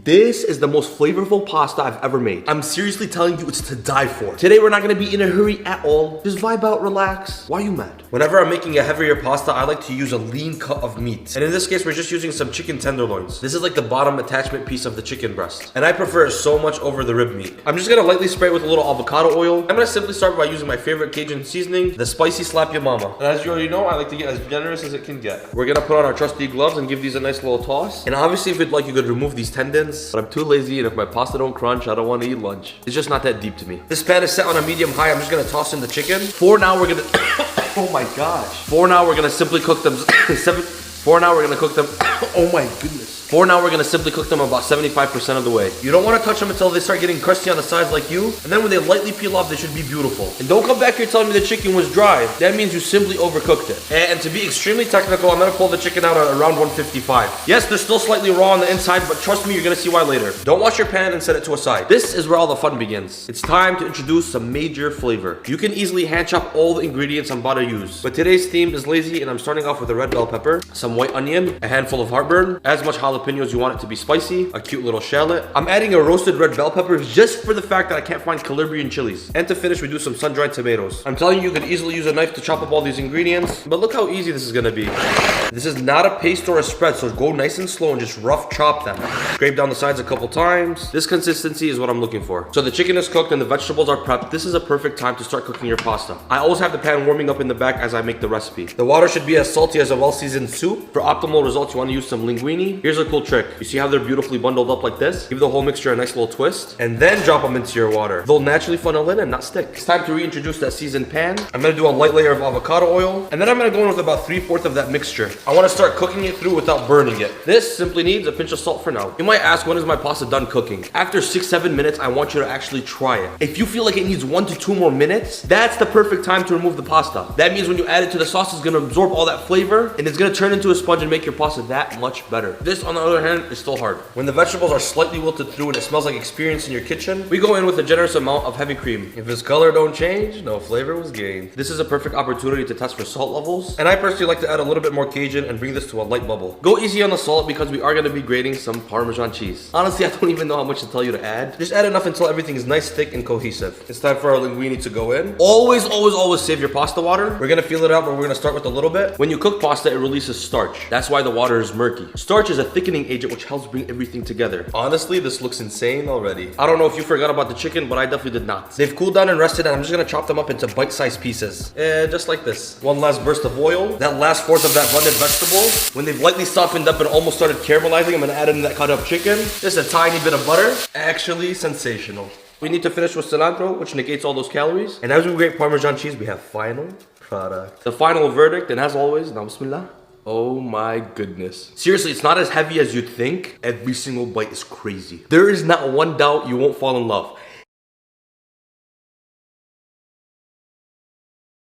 This is the most flavorful pasta I've ever made. I'm seriously telling you, it's to die for. Today, we're not gonna be in a hurry at all. Just vibe out, relax. Why are you mad? Whenever I'm making a heavier pasta, I like to use a lean cut of meat. And in this case, we're just using some chicken tenderloins. This is like the bottom attachment piece of the chicken breast. And I prefer it so much over the rib meat. I'm just gonna lightly spray it with a little avocado oil. I'm gonna simply start by using my favorite Cajun seasoning, the spicy Slap Ya Mama. And as you already know, I like to get as generous as it can get. We're gonna put on our trusty gloves and give these a nice little toss. And obviously, if you'd like, you could remove these tendons. But I'm too lazy, and if my pasta don't crunch, I don't want to eat lunch. It's just not that deep to me. This pan is set on a medium high. I'm just gonna toss in the chicken. For now, we're gonna oh my gosh. For now, we're gonna simply cook them For now, we're gonna cook them oh my goodness. For now, we're gonna simply cook them about 75% of the way. You don't wanna touch them until they start getting crusty on the sides like you, and then when they lightly peel off, they should be beautiful. And don't come back here telling me the chicken was dry. That means you simply overcooked it. And to be extremely technical, I'm gonna pull the chicken out at around 155. Yes, they're still slightly raw on the inside, but trust me, you're gonna see why later. Don't wash your pan and set it to a side. This is where all the fun begins. It's time to introduce some major flavor. You can easily hand chop all the ingredients I'm about to use, but today's theme is lazy, and I'm starting off with a red bell pepper, some white onion, a handful of heartburn, as much jalapeno as you want it to be spicy, a cute little shallot. I'm adding a roasted red bell pepper just for the fact that I can't find Calabrian chilies. And to finish, we do some sun-dried tomatoes. I'm telling you, you could easily use a knife to chop up all these ingredients, but look how easy this is gonna be. This is not a paste or a spread, so go nice and slow and just rough chop them. Scrape down the sides a couple times. This consistency is what I'm looking for. So the chicken is cooked and the vegetables are prepped. This is a perfect time to start cooking your pasta. I always have the pan warming up in the back as I make the recipe. The water should be as salty as a well-seasoned soup. For optimal results, you want to use some linguine. Here's a cool trick. You see how they're beautifully bundled up like this? Give the whole mixture a nice little twist, and then drop them into your water. They'll naturally funnel in and not stick. It's time to reintroduce that seasoned pan. I'm gonna do a light layer of avocado oil, and then I'm gonna go in with about 3/4 of that mixture. I wanna start cooking it through without burning it. This simply needs a pinch of salt for now. You might ask, when is my pasta done cooking? After 6-7 minutes, I want you to actually try it. If you feel like it needs 1 to 2 more minutes, that's the perfect time to remove the pasta. That means when you add it to the sauce, it's gonna absorb all that flavor, and it's gonna turn into a sponge and make your pasta that much better. This, on the other hand, is still hard. When the vegetables are slightly wilted through and it smells like experience in your kitchen, we go in with a generous amount of heavy cream. If its color don't change, no flavor was gained. This is a perfect opportunity to test for salt levels, and I personally like to add a little bit more Cajun and bring this to a light bubble. Go easy on the salt because we are going to be grating some Parmesan cheese. Honestly, I don't even know how much to tell you to add. Just add enough until everything is nice, thick, and cohesive. It's time for our linguine to go in. Always, always, always save your pasta water. We're going to feel it out, but we're going to start with a little bit. When you cook pasta, it releases starch. That's why the water is murky. Starch is a thickening agent which helps bring everything together. Honestly, this looks insane already. I don't know if you forgot about the chicken, but I definitely did not. They've cooled down and rested, and I'm just gonna chop them up into bite-sized pieces. Just like this. One last burst of oil. That last fourth of that blended vegetable. When they've lightly softened up and almost started caramelizing, I'm gonna add in that cut up chicken. Just a tiny bit of butter. Actually sensational. We need to finish with cilantro, which negates all those calories. And as we grate Parmesan cheese, we have final product. The final verdict, and as always, now bismillah. Oh my goodness. Seriously, it's not as heavy as you'd think. Every single bite is crazy. There is not one doubt you won't fall in love.